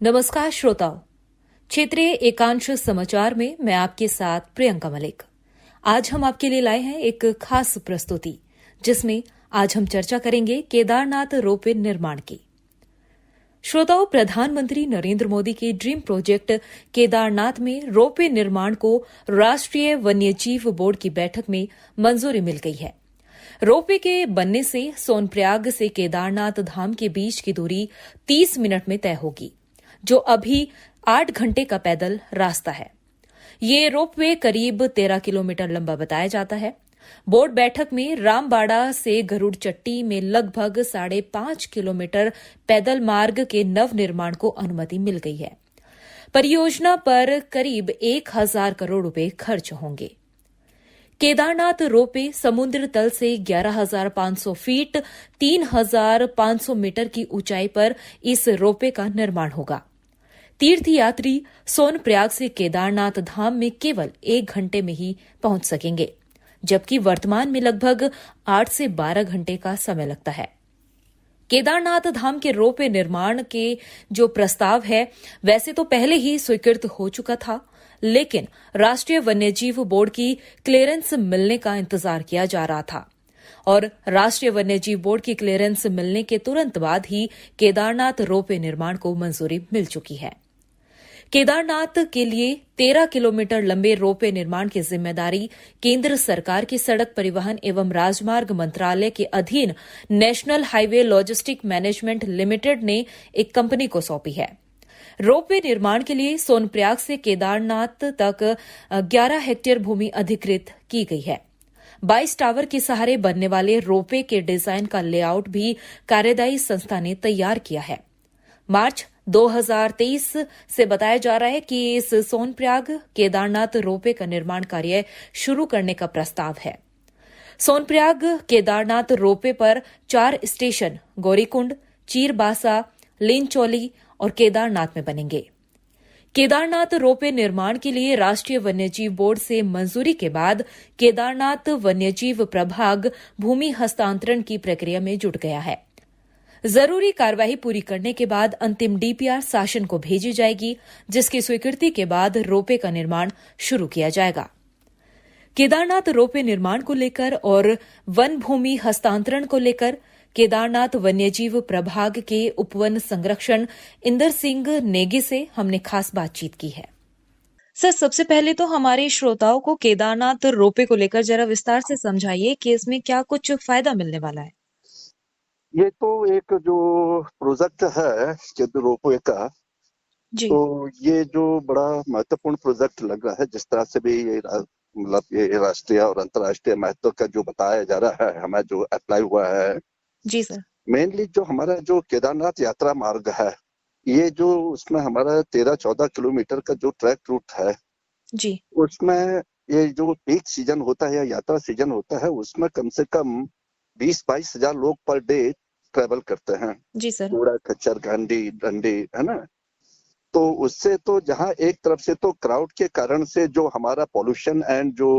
नमस्कार श्रोताओं, क्षेत्रीय एकांश समाचार में मैं आपके साथ प्रियंका मलिक। आज हम आपके लिए लाए हैं एक खास प्रस्तुति जिसमें आज हम चर्चा करेंगे केदारनाथ रोपवे निर्माण की। श्रोताओं, प्रधानमंत्री नरेंद्र मोदी के ड्रीम प्रोजेक्ट केदारनाथ में रोपवे निर्माण को राष्ट्रीय वन्यजीव बोर्ड की बैठक में मंजूरी मिल गई है। रोपवे के बनने से सोनप्रयाग से केदारनाथ धाम के बीच की दूरी 30 मिनट में तय होगी, जो अभी 8 घंटे का पैदल रास्ता है। ये रोपवे करीब 13 किलोमीटर लंबा बताया जाता है। बोर्ड बैठक में रामबाड़ा से गरुड़ चट्टी में लगभग 5.5 किलोमीटर पैदल मार्ग के नव निर्माण को अनुमति मिल गई है। परियोजना पर करीब 1000 करोड़ रुपए खर्च होंगे। केदारनाथ रोपवे समुद्र तल से 11,500 फीट 3,500 मीटर की ऊंचाई पर इस रोपवे का निर्माण होगा। तीर्थयात्री सोनप्रयाग से केदारनाथ धाम में केवल 1 घंटे में ही पहुंच सकेंगे, जबकि वर्तमान में लगभग 8 से 12 घंटे का समय लगता है। केदारनाथ धाम के रोपवे निर्माण के जो प्रस्ताव है वैसे तो पहले ही स्वीकृत हो चुका था, लेकिन राष्ट्रीय वन्यजीव बोर्ड की क्लियरेंस मिलने का इंतजार किया जा रहा था और राष्ट्रीय वन्यजीव बोर्ड की क्लियरेंस मिलने के तुरंत बाद ही केदारनाथ रोपवे निर्माण को मंजूरी मिल चुकी है। केदारनाथ के लिए 13 किलोमीटर लंबे रोपवे निर्माण की जिम्मेदारी केंद्र सरकार के सड़क परिवहन एवं राजमार्ग मंत्रालय के अधीन national highway logistic management limited ने एक कंपनी को सौंपी है। रोपवे निर्माण के लिए सोनप्रयाग से केदारनाथ तक 11 हेक्टेयर भूमि अधिकृत की गई है। 22 टावर के सहारे बनने वाले रोपवे के डिजाइन का लेआउट भी कार्यदायी संस्था ने तैयार किया है। मार्च 2023 से बताया जा रहा है कि इस सोनप्रयाग केदारनाथ रोपवे का निर्माण कार्य शुरू करने का प्रस्ताव है। सोनप्रयाग केदारनाथ रोपवे पर 4 स्टेशन गौरीकुंड, चीरबासा, लिंचौली और केदारनाथ में बनेंगे। केदारनाथ रोपवे निर्माण के लिए राष्ट्रीय वन्यजीव बोर्ड से मंजूरी के बाद केदारनाथ वन्यजीव प्रभाग भूमि हस्तांतरण की प्रक्रिया में जुट गया है। जरूरी कार्यवाही पूरी करने के बाद अंतिम डीपीआर शासन को भेजी जाएगी, जिसकी स्वीकृति के बाद रोपवे का निर्माण शुरू किया जाएगा। केदारनाथ रोपवे निर्माण को लेकर और वन भूमि हस्तांतरण को लेकर केदारनाथ वन्यजीव प्रभाग के उपवन संरक्षण इंदर सिंह नेगी से हमने खास बातचीत की है। सर, सबसे पहले तो हमारे श्रोताओं को केदारनाथ रोपवे को लेकर जरा विस्तार से समझाइए कि इसमें क्या कुछ फायदा मिलने वाला है। ये तो एक जो प्रोजेक्ट है रोपवे का, तो ये जो बड़ा महत्वपूर्ण प्रोजेक्ट लग रहा है, जिस तरह से भी ये मतलब ये राष्ट्रीय और अंतर्राष्ट्रीय महत्व का जो बताया जा रहा है, हमें जो अप्लाई हुआ है। जी सर। मेनली जो हमारा जो केदारनाथ यात्रा मार्ग है, ये जो उसमें हमारा 13-14 किलोमीटर का जो ट्रैक रूट है जी, उसमें ये जो पीक सीजन होता है या यात्रा सीजन होता है, उसमें कम से कम 20-22 हजार लोग पर डे ट्रेवल करते हैं। जी सर। पूरा खच्चर घंटी डंडी है ना, तो उससे तो जहाँ एक तरफ से तो क्राउड के कारण से जो हमारा पॉल्यूशन एंड जो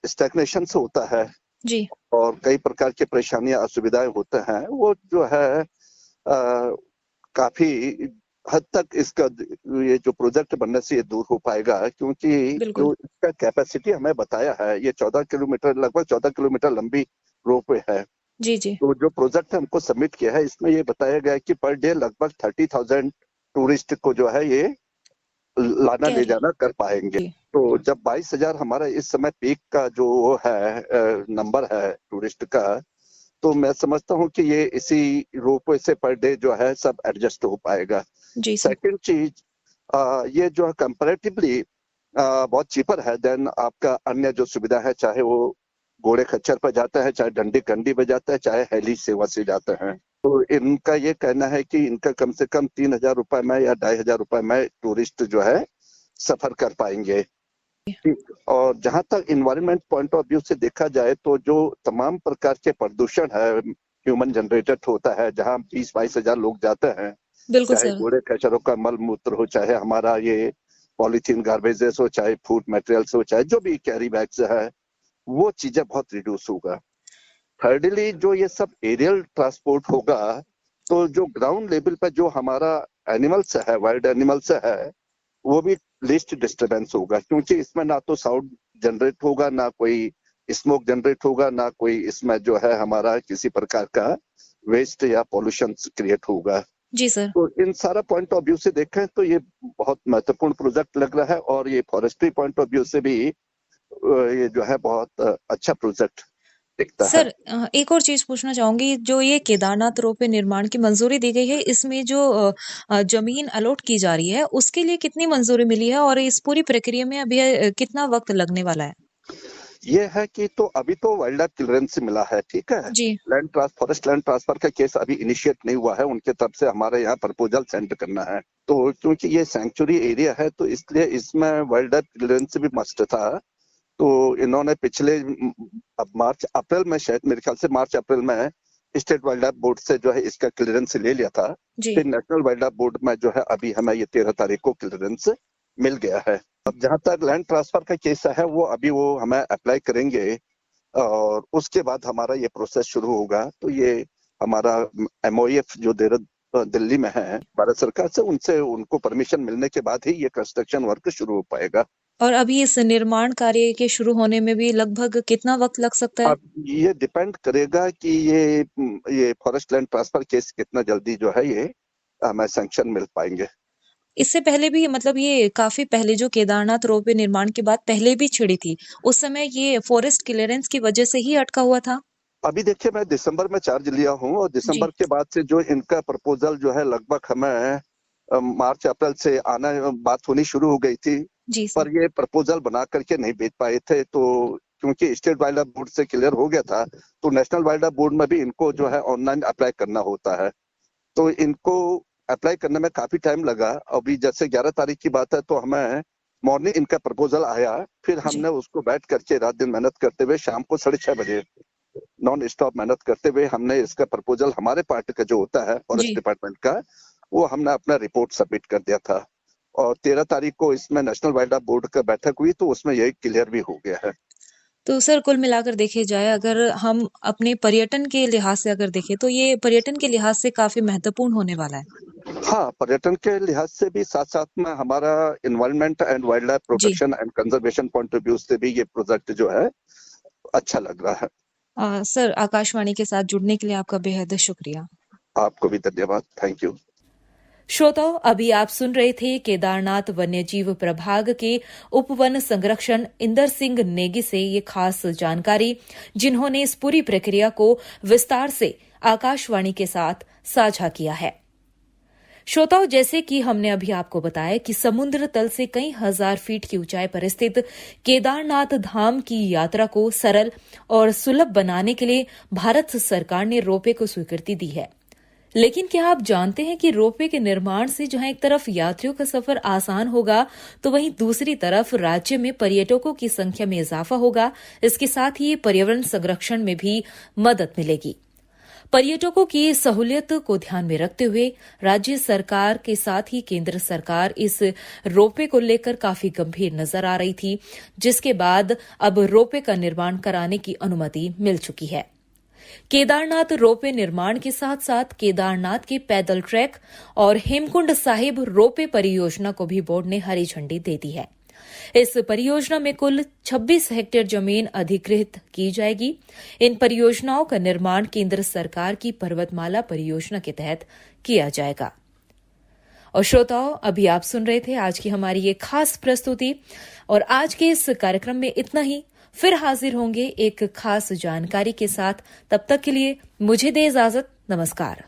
स्टैग्नेशन से होता है जी, और कई प्रकार की परेशानियां असुविधाएं होते हैं, वो जो है काफी हद तक इसका ये जो प्रोजेक्ट बनने से ये दूर हो पाएगा, क्योंकि जो इसका कैपेसिटी हमें बताया है, ये 14 किलोमीटर लगभग 14 किलोमीटर लंबी रोपवे है। जी जी। तो जो प्रोजेक्ट हमको सबमिट किया है, इसमें ये बताया गया है कि पर डे लगभग 30,000 टूरिस्ट को जो है ये लाना ले जाना कर पाएंगे। तो जब 22,000 हमारा इस समय पीक का जो है नंबर है टूरिस्ट का, तो मैं समझता हूँ कि ये इसी रोपवे से पर डे जो है सब एडजस्ट हो पाएगा। जी। सेकंड चीज, ये जो है कंपैरेटिवली बहुत चीपर है देन आपका अन्य जो सुविधा है, चाहे वो घोड़े खच्चर पर जाता है, चाहे डंडी कंडी पर जाता है, चाहे हेली सेवा से जाते हैं। तो इनका ये कहना है कि इनका कम से कम 3,000 रुपए में या 2,500 रुपए में टूरिस्ट जो है सफर कर पाएंगे। और जहां तक इन्वायरमेंट पॉइंट ऑफ व्यू से देखा जाए, तो जो तमाम प्रकार के प्रदूषण है ह्यूमन जनरेटेड होता है, जहां 20-22 हजार लोग जाते हैं, चाहे घोड़े खच्चरों का मल मूत्र हो, चाहे हमारा ये पॉलीथीन गार्बेजेस हो, चाहे फूड मटेरियल्स हो, चाहे जो भी कैरी बैग्स है, वो चीजें बहुत रिड्यूस होगा। थर्डली, जो ये सब एरियल ट्रांसपोर्ट होगा, तो जो ग्राउंड लेवल पर जो हमारा एनिमल्स है, वाइल्ड एनिमल्स है, वो भी लीस्ट डिस्टरबेंस होगा, क्योंकि इसमें ना तो साउंड जनरेट होगा, ना कोई स्मोक जनरेट होगा, ना कोई इसमें जो है हमारा किसी प्रकार का वेस्ट या पॉल्यूशन क्रिएट होगा। जी सर। तो इन सारा पॉइंट ऑफ व्यू से देखें तो ये बहुत महत्वपूर्ण प्रोजेक्ट लग रहा है, और ये फॉरेस्ट्री पॉइंट ऑफ व्यू से भी ये जो है बहुत अच्छा प्रोजेक्ट दिखता है। सर एक और चीज पूछना चाहूंगी, जो ये केदारनाथ रोपवे निर्माण की मंजूरी दी गई है, इसमें जो जमीन अलॉट की जा रही है उसके लिए कितनी मंजूरी मिली है और इस पूरी प्रक्रिया में अभी कितना वक्त लगने वाला है? ये है कि तो अभी तो वाइल्ड लाइफ क्लियरेंस मिला है, ठीक है जी। फॉरेस्ट लैंड ट्रांसफर का केस अभी इनिशिएट नहीं हुआ है, उनके तरफ से हमारे यहाँ प्रपोजल सेंड करना है। तो क्योंकि ये सैंक्चुरी एरिया है तो इसलिए इसमें वाइल्ड लाइफ क्लियरेंस भी मस्ट था। तो इन्होंने पिछले अब मार्च अप्रैल में, शायद मेरे ख्याल से मार्च अप्रैल में स्टेट वाइल्ड लाइफ बोर्ड से जो है इसका क्लियरेंस ले लिया था। फिर नेशनल वाइल्ड लाइफ बोर्ड में जो है अभी हमें ये 13 तारीख को क्लियरेंस मिल गया है। अब जहां तक लैंड ट्रांसफर का केस है वो अभी वो हमें अप्लाई करेंगे और उसके बाद हमारा ये प्रोसेस शुरू होगा। तो ये हमारा MOEF जो दिल्ली में है भारत सरकार से, उनसे उनको परमिशन मिलने के बाद ही ये कंस्ट्रक्शन वर्क शुरू हो पाएगा। और अभी इस निर्माण कार्य के शुरू होने में भी लगभग कितना वक्त लग सकता है? अब ये डिपेंड करेगा कि ये फॉरेस्ट लैंड ट्रांसफर केस कितना जल्दी जो है ये हमें सैंक्शन मिल पाएंगे। इससे पहले भी, मतलब ये काफी पहले जो केदारनाथ रोपवे निर्माण के बाद पहले भी छिड़ी थी, उस समय ये फॉरेस्ट क्लियरेंस की वजह से ही अटका हुआ था। अभी देखिए, मैं दिसंबर में चार्ज लिया हूँ और दिसंबर के बाद से जो इनका प्रपोजल जो है लगभग हमें मार्च अप्रैल से आना बात होनी शुरू हो गई थी। जी पर ये प्रपोजल बना करके नहीं भेज पाए थे, तो क्योंकि स्टेट वाइल्ड लाइफ बोर्ड से क्लियर हो गया था तो नेशनल वाइल्ड लाइफ बोर्ड में भी इनको जो है ऑनलाइन अप्लाई करना होता है। तो इनको अप्लाई करने में काफी टाइम लगा। अभी जैसे 11 तारीख की बात है तो हमें मॉर्निंग इनका प्रपोजल आया, फिर हमने उसको बैठ करके रात दिन मेहनत करते हुए शाम को 6:30 बजे नॉन स्टॉप मेहनत करते हुए हमने इसका प्रपोजल, हमारे पार्ट का जो होता है फॉरेस्ट डिपार्टमेंट का, वो हमने अपना रिपोर्ट सबमिट कर दिया था। और 13 तारीख को इसमें नेशनल वाइल्ड लाइफ बोर्ड का बैठक हुई तो उसमें यही क्लियर भी हो गया है। तो सर कुल मिलाकर देखे जाए, अगर हम अपने पर्यटन के लिहाज से अगर देखें तो ये पर्यटन के लिहाज से काफी महत्वपूर्ण होने वाला है। हाँ, पर्यटन के लिहाज से भी, साथ साथ में हमारा environment and wild life protection and conservation point of view से भी ये प्रोजेक्ट जो है अच्छा लग रहा है। सर आकाशवाणी के साथ जुड़ने के लिए आपका बेहद शुक्रिया। आपको भी धन्यवाद, थैंक यू। श्रोताओं, अभी आप सुन रहे थे केदारनाथ वन्यजीव प्रभाग के उप वन संरक्षण इंदर सिंह नेगी से ये खास जानकारी, जिन्होंने इस पूरी प्रक्रिया को विस्तार से आकाशवाणी के साथ साझा किया है। श्रोताओं, जैसे कि हमने अभी आपको बताया कि समुद्र तल से कई हजार फीट की ऊंचाई पर स्थित केदारनाथ धाम की यात्रा को सरल और सुलभ बनाने के लिए भारत सरकार ने रोपवे को स्वीकृति दी है। लेकिन क्या आप जानते हैं कि रोपवे के निर्माण से जहां एक तरफ यात्रियों का सफर आसान होगा तो वहीं दूसरी तरफ राज्य में पर्यटकों की संख्या में इजाफा होगा। इसके साथ ही पर्यावरण संरक्षण में भी मदद मिलेगी। पर्यटकों की सहूलियत को ध्यान में रखते हुए राज्य सरकार के साथ ही केंद्र सरकार इस रोपवे को लेकर काफी गंभीर नजर आ रही थी, जिसके बाद अब रोपवे का निर्माण कराने की अनुमति मिल चुकी है। केदारनाथ रोपवे निर्माण के साथ साथ केदारनाथ के पैदल ट्रैक और हेमकुंड साहिब रोपवे परियोजना को भी बोर्ड ने हरी झंडी दे दी है। इस परियोजना में कुल 26 हेक्टेयर जमीन अधिकृत की जाएगी। इन परियोजनाओं का निर्माण केंद्र सरकार की पर्वतमाला परियोजना के तहत किया जाएगा। और श्रोताओं, अभी आप सुन रहे थे आज की हमारी ये खास प्रस्तुति, और आज के इस कार्यक्रम में इतना ही। फिर हाजिर होंगे एक खास जानकारी के साथ। तब तक के लिए मुझे दे इजाजत। नमस्कार।